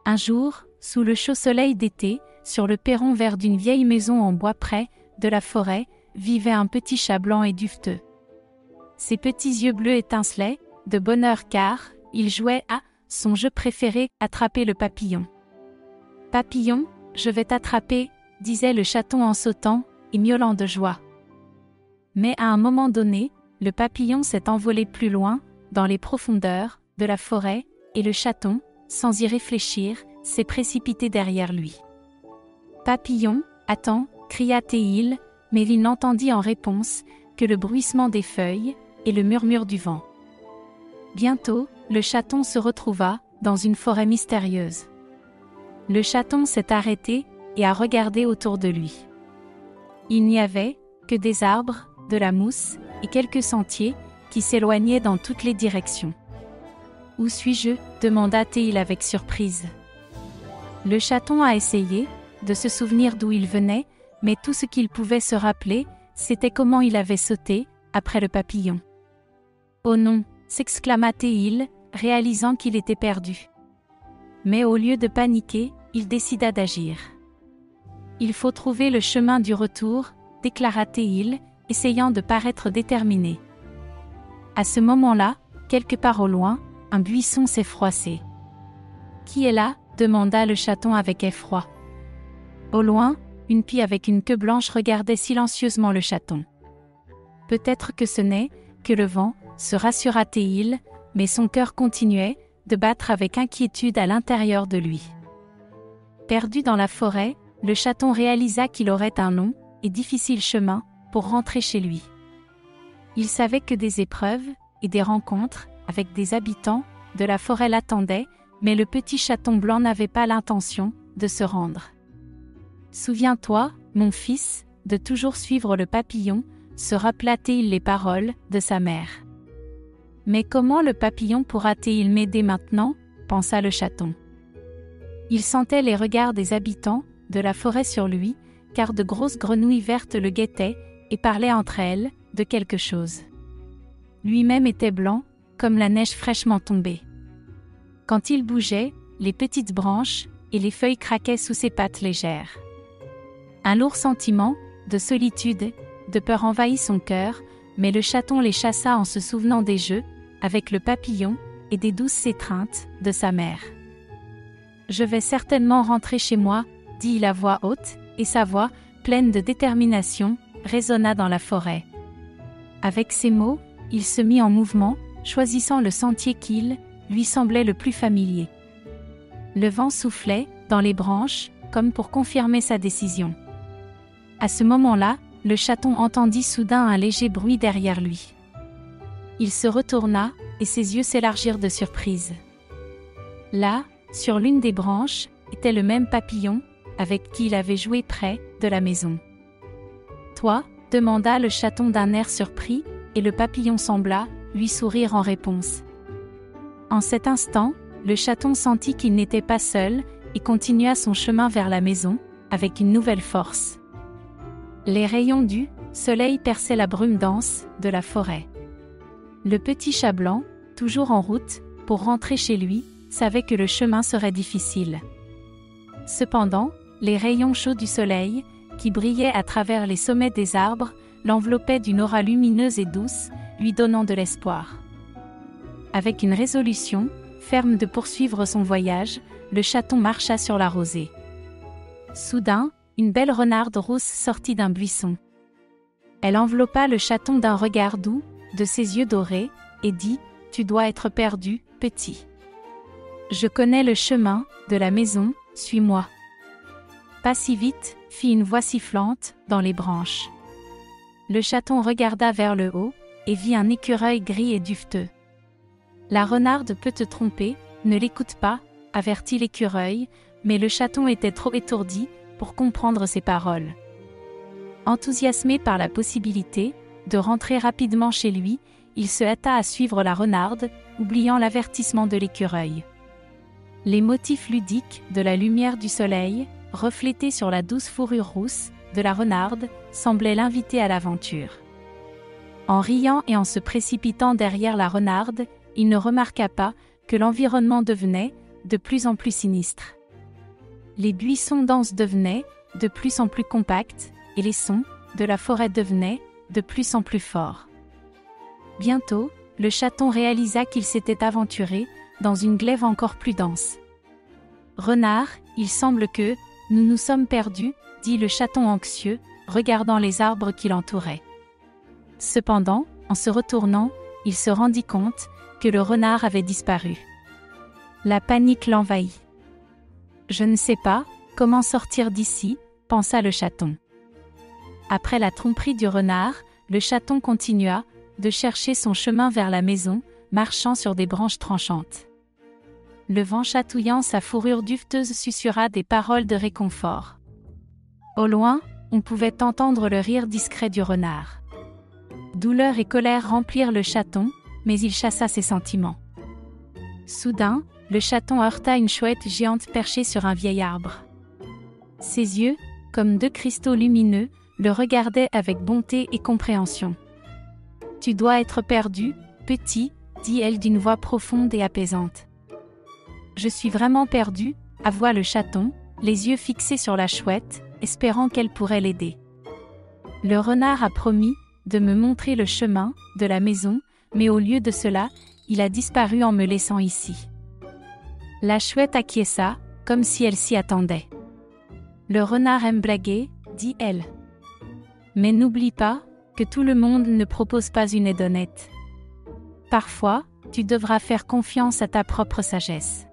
Un jour, sous le chaud soleil d'été, sur le perron vert d'une vieille maison en bois près de la forêt, vivait un petit chat blanc et duveteux. Ses petits yeux bleus étincelaient de bonheur car il jouait à son jeu préféré, attraper le papillon. « Papillon, je vais t'attraper », disait le chaton en sautant et miaulant de joie. Mais à un moment donné, le papillon s'est envolé plus loin, dans les profondeurs de la forêt, et le chaton, sans y réfléchir, s'est précipité derrière lui. « Papillon, attends », cria-t-il, mais il n'entendit en réponse que le bruissement des feuilles et le murmure du vent. Bientôt, le chaton se retrouva dans une forêt mystérieuse. Le chaton s'est arrêté et a regardé autour de lui. Il n'y avait que des arbres, de la mousse et quelques sentiers qui s'éloignaient dans toutes les directions. « Où suis-je » demanda-t-il avec surprise. Le chaton a essayé de se souvenir d'où il venait, mais tout ce qu'il pouvait se rappeler, c'était comment il avait sauté après le papillon. « Oh non !» s'exclama-t-il, réalisant qu'il était perdu. Mais au lieu de paniquer, il décida d'agir. « Il faut trouver le chemin du retour », déclara-t-il, essayant de paraître déterminé. À ce moment-là, quelque part au loin, un buisson s'est froissé. « Qui est là » demanda le chaton avec effroi. Au loin, une pie avec une queue blanche regardait silencieusement le chaton. « Peut-être que ce n'est que le vent », se rassura-t-il, mais son cœur continuait de battre avec inquiétude à l'intérieur de lui. Perdu dans la forêt, le chaton réalisa qu'il aurait un long et difficile chemin pour rentrer chez lui. Il savait que des épreuves et des rencontres avec des habitants de la forêt l'attendaient, mais le petit chaton blanc n'avait pas l'intention de se rendre. « Souviens-toi, mon fils, de toujours suivre le papillon », se rappela-t-il les paroles de sa mère. « Mais comment le papillon pourra-t-il m'aider maintenant ?» pensa le chaton. Il sentait les regards des habitants de la forêt sur lui, car de grosses grenouilles vertes le guettaient et parlaient entre elles de quelque chose. Lui-même était blanc, comme la neige fraîchement tombée. Quand il bougeait, les petites branches et les feuilles craquaient sous ses pattes légères. Un lourd sentiment de solitude, de peur envahit son cœur, mais le chaton les chassa en se souvenant des jeux avec le papillon et des douces étreintes de sa mère. « Je vais certainement rentrer chez moi », dit-il à voix haute, et sa voix, pleine de détermination, résonna dans la forêt. Avec ces mots, il se mit en mouvement, choisissant le sentier qui lui semblait le plus familier. Le vent soufflait dans les branches, comme pour confirmer sa décision. À ce moment-là, le chaton entendit soudain un léger bruit derrière lui. Il se retourna, et ses yeux s'élargirent de surprise. Là, sur l'une des branches, était le même papillon, avec qui il avait joué près de la maison. « Toi » demanda le chaton d'un air surpris, et le papillon sembla lui sourire en réponse. En cet instant, le chaton sentit qu'il n'était pas seul, et continua son chemin vers la maison, avec une nouvelle force. Les rayons du soleil perçaient la brume dense de la forêt. Le petit chat blanc, toujours en route, pour rentrer chez lui, savait que le chemin serait difficile. Cependant, les rayons chauds du soleil, qui brillaient à travers les sommets des arbres, l'enveloppaient d'une aura lumineuse et douce, lui donnant de l'espoir. Avec une résolution ferme de poursuivre son voyage, le chaton marcha sur la rosée. Soudain, une belle renarde rousse sortit d'un buisson. Elle enveloppa le chaton d'un regard doux, de ses yeux dorés, et dit « Tu dois être perdu, petit. Je connais le chemin de la maison, suis-moi. » Pas si vite, fit une voix sifflante, dans les branches. Le chaton regarda vers le haut, et vit un écureuil gris et duveteux. « La renarde peut te tromper, ne l'écoute pas, » avertit l'écureuil, mais le chaton était trop étourdi pour comprendre ses paroles. Enthousiasmé par la possibilité de rentrer rapidement chez lui, il se hâta à suivre la renarde, oubliant l'avertissement de l'écureuil. Les motifs ludiques de la lumière du soleil, reflétés sur la douce fourrure rousse de la renarde, semblaient l'inviter à l'aventure. En riant et en se précipitant derrière la renarde, il ne remarqua pas que l'environnement devenait de plus en plus sinistre. Les buissons denses devenaient de plus en plus compacts, et les sons de la forêt devenaient de plus en plus forts. Bientôt, le chaton réalisa qu'il s'était aventuré dans une glaive encore plus dense. « Renard, il semble que nous nous sommes perdus, » dit le chaton anxieux, regardant les arbres qui l'entouraient. Cependant, en se retournant, il se rendit compte que le renard avait disparu. La panique l'envahit. « Je ne sais pas comment sortir d'ici, » pensa le chaton. Après la tromperie du renard, le chaton continua de chercher son chemin vers la maison, marchant sur des branches tranchantes. Le vent chatouillant sa fourrure dufteuse susurra des paroles de réconfort. Au loin, on pouvait entendre le rire discret du renard. Douleur et colère remplirent le chaton, mais il chassa ses sentiments. Soudain, le chaton heurta une chouette géante perchée sur un vieil arbre. Ses yeux, comme deux cristaux lumineux, le regardaient avec bonté et compréhension. « Tu dois être perdu, petit, » dit-elle d'une voix profonde et apaisante. « Je suis vraiment perdu, » avoua le chaton, les yeux fixés sur la chouette, espérant qu'elle pourrait l'aider. Le renard a promis de me montrer le chemin de la maison, mais au lieu de cela, il a disparu en me laissant ici. La chouette acquiesça, comme si elle s'y attendait. « Le renard aime blaguer, » dit-elle. « Mais n'oublie pas que tout le monde ne propose pas une aide honnête. Parfois, tu devras faire confiance à ta propre sagesse. »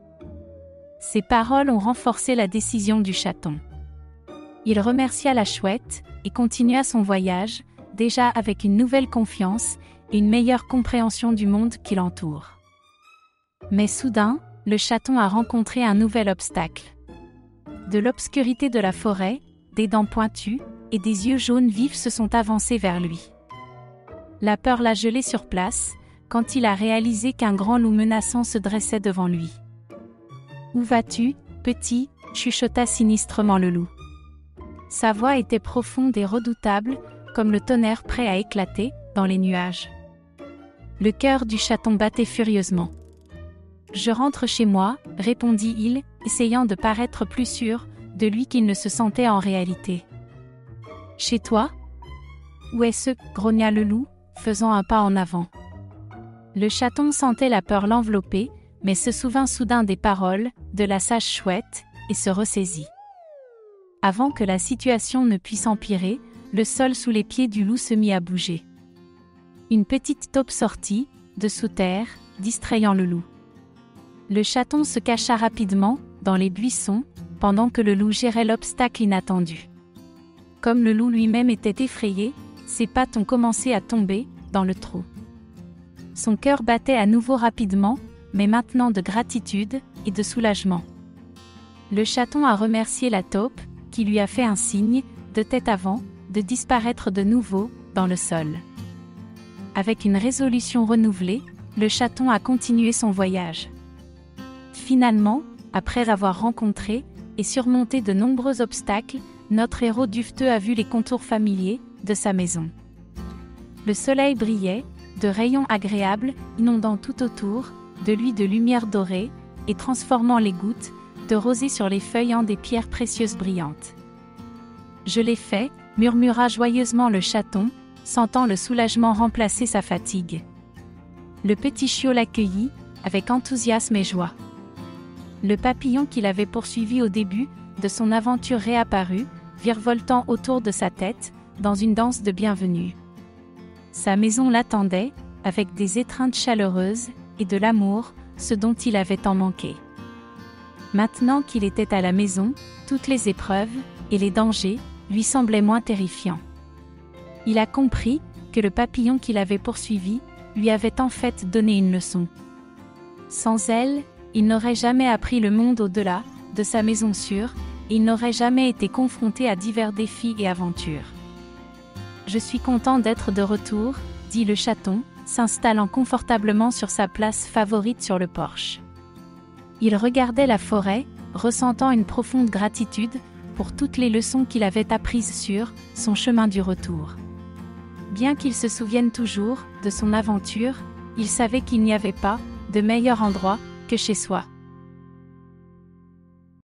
Ces paroles ont renforcé la décision du chaton. Il remercia la chouette et continua son voyage, déjà avec une nouvelle confiance et une meilleure compréhension du monde qui l'entoure. Mais soudain, le chaton a rencontré un nouvel obstacle. De l'obscurité de la forêt, des dents pointues et des yeux jaunes vifs se sont avancés vers lui. La peur l'a gelé sur place, quand il a réalisé qu'un grand loup menaçant se dressait devant lui. « Où vas-tu, petit ?» chuchota sinistrement le loup. Sa voix était profonde et redoutable, comme le tonnerre prêt à éclater dans les nuages. Le cœur du chaton battait furieusement. « Je rentre chez moi, » répondit-il, essayant de paraître plus sûr de lui qu'il ne se sentait en réalité. « Chez toi ? Où est-ce ?» grogna le loup, faisant un pas en avant. Le chaton sentait la peur l'envelopper, mais se souvint soudain des paroles de la sage chouette et se ressaisit. Avant que la situation ne puisse empirer, le sol sous les pieds du loup se mit à bouger. Une petite taupe sortit de sous terre, distrayant le loup. Le chaton se cacha rapidement dans les buissons, pendant que le loup gérait l'obstacle inattendu. Comme le loup lui-même était effrayé, ses pattes ont commencé à tomber dans le trou. Son cœur battait à nouveau rapidement, mais maintenant de gratitude et de soulagement. Le chaton a remercié la taupe, qui lui a fait un signe, de tête avant, de disparaître de nouveau dans le sol. Avec une résolution renouvelée, le chaton a continué son voyage. Finalement, après avoir rencontré et surmonté de nombreux obstacles, notre héros duveteux a vu les contours familiers de sa maison. Le soleil brillait, de rayons agréables, inondant tout autour, de lui de lumière dorée, et transformant les gouttes de rosée sur les feuilles en des pierres précieuses brillantes. « Je l'ai fait », murmura joyeusement le chaton, sentant le soulagement remplacer sa fatigue. Le petit chiot l'accueillit, avec enthousiasme et joie. Le papillon qu'il avait poursuivi au début de son aventure réapparut, virevoltant autour de sa tête, dans une danse de bienvenue. Sa maison l'attendait, avec des étreintes chaleureuses, et de l'amour, ce dont il avait tant manqué. Maintenant qu'il était à la maison, toutes les épreuves, et les dangers, lui semblaient moins terrifiants. Il a compris que le papillon qu'il avait poursuivi, lui avait en fait donné une leçon. Sans elle, il n'aurait jamais appris le monde au-delà de sa maison sûre, et il n'aurait jamais été confronté à divers défis et aventures. « Je suis content d'être de retour, » dit le chaton, s'installant confortablement sur sa place favorite sur le porche. Il regardait la forêt, ressentant une profonde gratitude pour toutes les leçons qu'il avait apprises sur son chemin du retour. Bien qu'il se souvienne toujours de son aventure, il savait qu'il n'y avait pas de meilleur endroit que chez soi.